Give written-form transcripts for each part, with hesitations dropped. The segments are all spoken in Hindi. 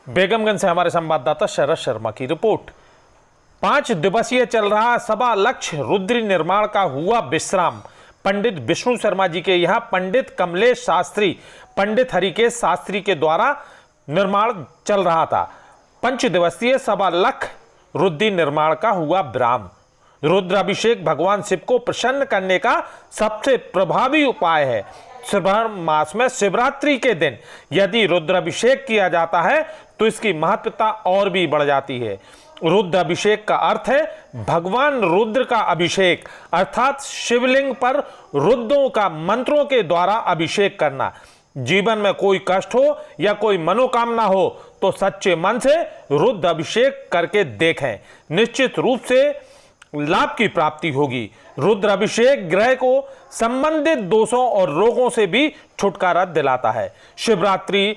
बेगमगंज से हमारे संवाददाता शरद शर्मा की रिपोर्ट। 5 दिवसीय चल रहा सवा लक्ष्य रुद्री निर्माण का हुआ विश्राम। पंडित विष्णु शर्मा जी के यहाँ पंडित कमलेश शास्त्री, पंडित हरिकेश शास्त्री के द्वारा निर्माण चल रहा था। 5 दिवसीय सवा लक्ष्य रुद्री निर्माण का हुआ विराम। रुद्राभिषेक भगवान शिव को प्रसन्न करने का सबसे प्रभावी उपाय है। श्रावण मास में शिवरात्रि के दिन यदि रुद्राभिषेक किया जाता है तो इसकी महत्वता और भी बढ़ जाती है। रुद्राभिषेक का अर्थ है भगवान रुद्र का अभिषेक, अर्थात शिवलिंग पर रुद्रों का मंत्रों के द्वारा अभिषेक करना। जीवन में कोई कष्ट हो या कोई मनोकामना हो तो सच्चे मन से रुद्र अभिषेक करके देखें, निश्चित रूप से लाभ की प्राप्ति होगी। रुद्र अभिषेक ग्रह को संबंधित दोषों और रोगों से भी छुटकारा दिलाता है। शिवरात्रि,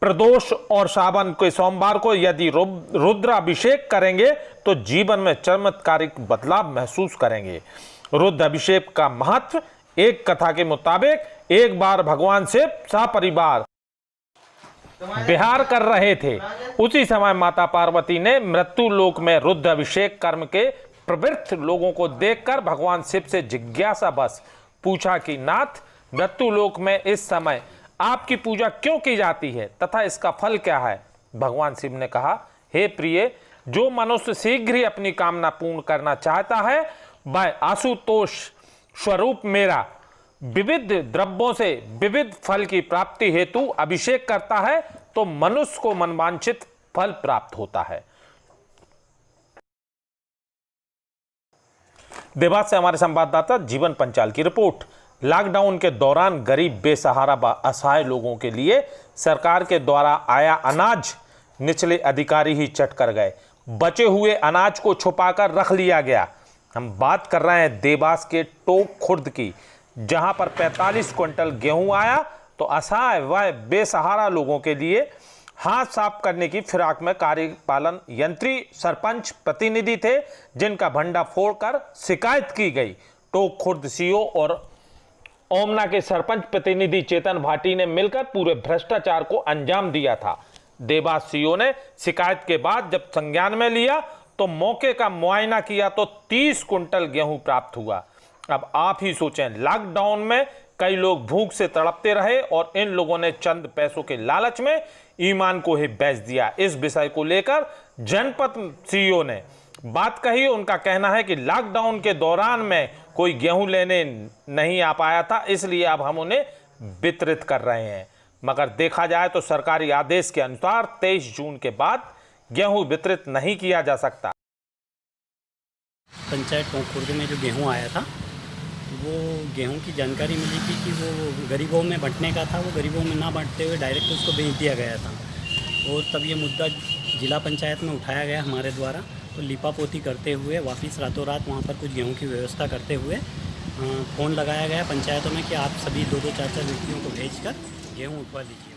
प्रदोष और सावन के सोमवार को यदि रुद्र अभिषेक करेंगे तो जीवन में चमत्कारिक बदलाव महसूस करेंगे। रुद्र अभिषेक का महत्व, एक कथा के मुताबिक एक बार भगवान शिव सपरिवार विहार कर रहे थे। उसी समय माता पार्वती ने मृत्यु लोक में रुद्र अभिषेक कर्म के प्रवृत्त लोगों को देखकर भगवान शिव से जिज्ञासा बस पूछा कि नाथ, मृत्यु लोक में इस समय आपकी पूजा क्यों की जाती है तथा इसका फल क्या है। भगवान शिव ने कहा, हे प्रिय, जो मनुष्य शीघ्र ही अपनी कामना पूर्ण करना चाहता है वह आशुतोष स्वरूप मेरा विविध द्रव्यों से विविध फल की प्राप्ति हेतु अभिषेक करता है तो मनुष्य को मनवांछित फल प्राप्त होता है। देवास से हमारे संवाददाता जीवन पंचाल की रिपोर्ट। लॉकडाउन के दौरान गरीब, बेसहारा व असहाय लोगों के लिए सरकार के द्वारा आया अनाज निचले अधिकारी ही चट कर गए। बचे हुए अनाज को छुपाकर रख लिया गया। हम बात कर रहे हैं देवास के टोक खुर्द की, जहां पर 45 क्विंटल गेहूं आया तो असहाय व बेसहारा लोगों के लिए हाथ साफ करने की फिराक में कार्यपालन यंत्री सरपंच प्रतिनिधि थे, जिनका भंडा फोड़कर शिकायत की गई। टोक खुर्द सीओ और ओमना के सरपंच प्रतिनिधि चेतन भाटी ने मिलकर पूरे भ्रष्टाचार को अंजाम दिया था। देवास सीओ ने शिकायत के बाद जब संज्ञान में लिया तो मौके का मुआयना किया तो 30 कुंटल गेहूं प्राप्त हुआ। अब आप ही सोचें, लॉकडाउन में कई लोग भूख से तड़पते रहे और इन लोगों ने चंद पैसों के लालच में ईमान को ही बेच दिया। इस विषय को लेकर जनपद सीईओ ने बात कही। उनका कहना है कि लॉकडाउन के दौरान में कोई गेहूं लेने नहीं आ पाया था, इसलिए अब हम उन्हें वितरित कर रहे हैं। मगर देखा जाए तो सरकारी आदेश के अनुसार 23 जून के बाद गेहूं वितरित नहीं किया जा सकता। पंचायत टोक खुर्द में जो गेहूं आया था वो गेहूं की जानकारी मिली थी कि वो गरीबों में बंटने का था। वो गरीबों में ना बांटते हुए डायरेक्ट उसको बेच दिया गया था और तब ये मुद्दा जिला पंचायत में उठाया गया हमारे द्वारा। तो लिपापोती करते हुए वापस रातों रात वहाँ पर कुछ गेहूं की व्यवस्था करते हुए फ़ोन लगाया गया पंचायतों में कि आप सभी 2-2, 4-4 व्यक्तियों को भेजकर गेहूं उठवा लीजिए।